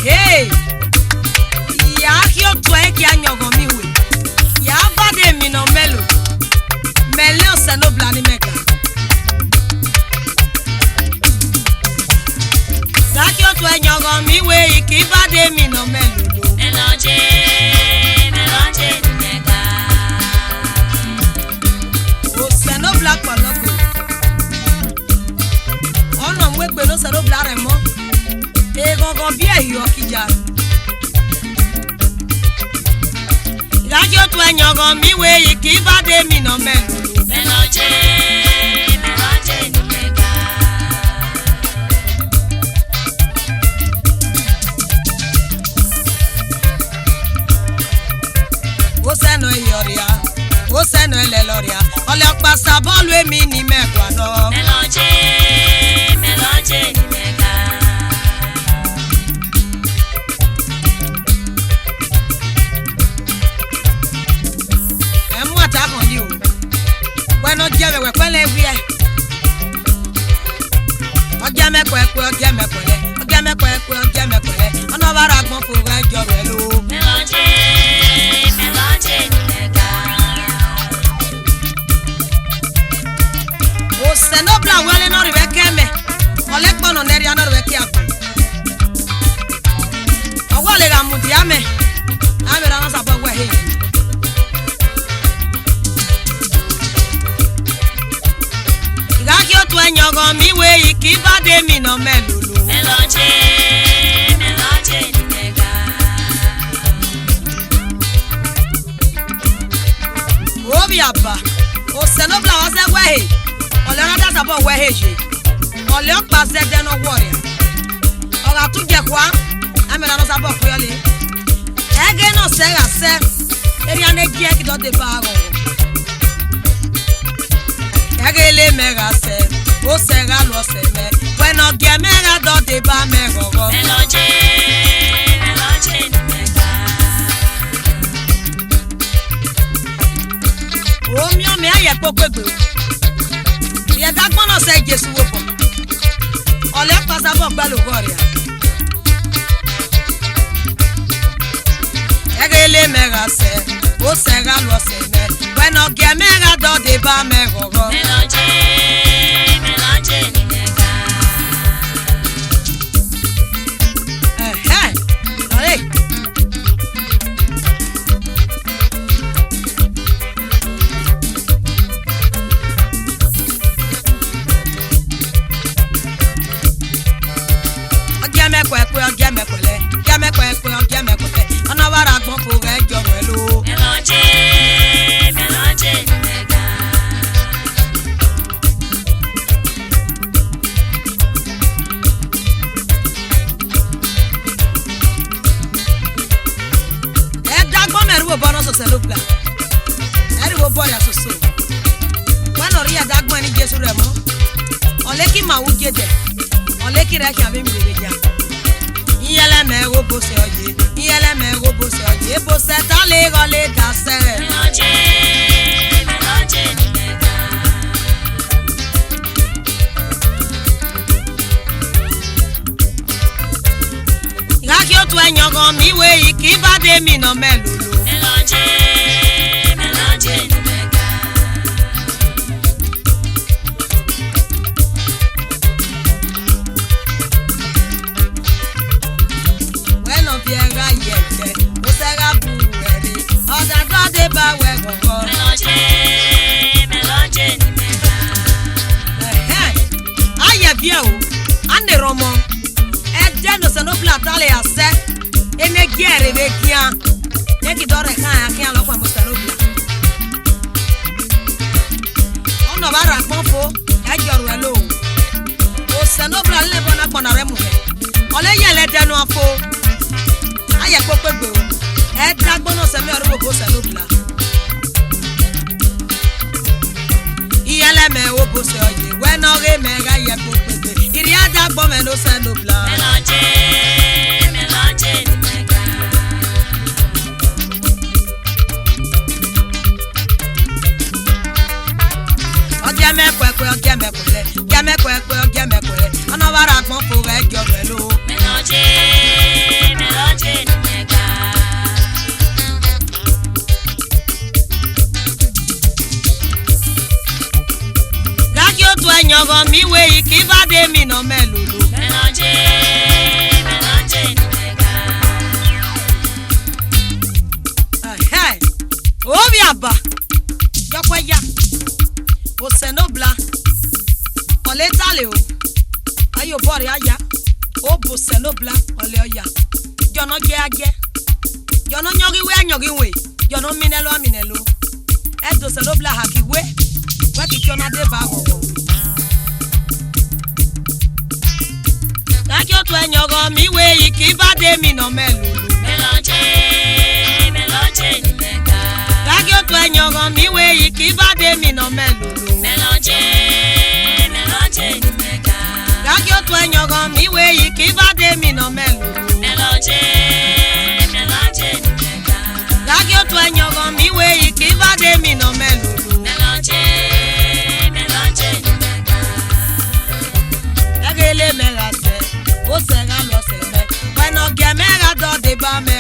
Hey, ya kio twa ki anyogo mi we. Ya bade mi no melo. Menle Ogie no blani meka. Ya kio twa anyogo mi we ki bade mi no melo. Menle Ogie ni meka. Ogie no black paloko. Ono mwe gbe no se no blare mo. E gongon bi e yo kija. Gajo tu enyogo mi we ki bade mi no melo. Menle Ogie ni meka. O se no yoria, o se no leloria. Ole pasa bolu emi ni mekwa no. Menle Ogie ni meka. Emu ata kon ni o. Bueno je we pele wi e. Oje mekwe, oje mekwele. Oje mekwele. Ono bara gbon fo ga jo re lo. Menle Ogie ni meka. O se no bla wele no ri be keme. Ole pono neri ano ri be ki apo. Owo le ga mudi ame. Ame ra no sa bo we he. Gajo tu enyogo mi we ki bade mi no melulu. Menle Ogie ni meka. Obi aba. O se no bla wa se we he. Ole ra da sa bo we he je. Ole o pa se de no warrior. Oga tu je kwa. Ame ra no sa bo ku yo le. Ege no se ga se. Eri ane gi e ki do de ba go. Egele mega se, o se ga lo se me. Bueno ge mega do de ba me gogo. Menle Ogie ni meka. O mi o me aye popegbe. Ye dagbon no se Jesu wo po. Ole pasa bo gba lo goria. Egele mega se, o se ga lo se me. Bueno ge mega do de ba me gogo. Menle Ogie ni meka. Allez. Ogie mekwele. Ona wara gbon fo ga jo re lo. Menle Ogie ni meka. Wo bono so selobla. Eri wo boya so so. Wano ri adagbon ni Jesu re mo. Ole ki ma wu jede. Ole ki re ki abi mi le ja. Iyele me wo bo se oje. E bo se ta le go le da se. Menle Ogie ni meka. Ga ki o tu enyogo mi we ki bade mi no melulu. Menle Ogie ni meka. Bueno viera yete, o se ga buere. Oda do de ba we gogo. Menle Ogie ni meka. Aye bia o. Ane romo. E no se no platale ase. Ene giere be kia. Neki dore kan lo kwa mo se no bla. Ono bara ponfo, e joru e lo. O se no bla le bona gbona re mu he. Ole yele denu afo. Aye popegbe o. E dagbono se me oru bo se no bla. Iyele me wo bo se oye. We no ge me ga ye popegbe. Iri adagbo me no se no bla. Menle Ogie ni meka. Ogie mekwele. Ono bara gbon fo ga jo re lo. Menle Ogie enyogo mi we ki va de mi no melulu. Melange ni mega. Hey, obiaba. Yokweya. O senobla. Ole tale o. Ayo bori aya. O bo senobla ole oya. Jono je age. Jono nyogi we. Jono minelo. Edo senobla hakiwe. Wa ki jona de ba gogo. Kakyo to enyogo mi we ki ba de mi no melulu. Melange ni mega. Kakyo to enyogo mi we ki ba de mi no melulu. Melange ni mega. Kakyo to enyogo mi we ki ba de mi no melulu. Melange ni mega. Kakyo to enyogo mi we ki ba de mi no melulu. Melange ni mega. Egele mega se, o se ga lo se me. When o ge mega do de ba me.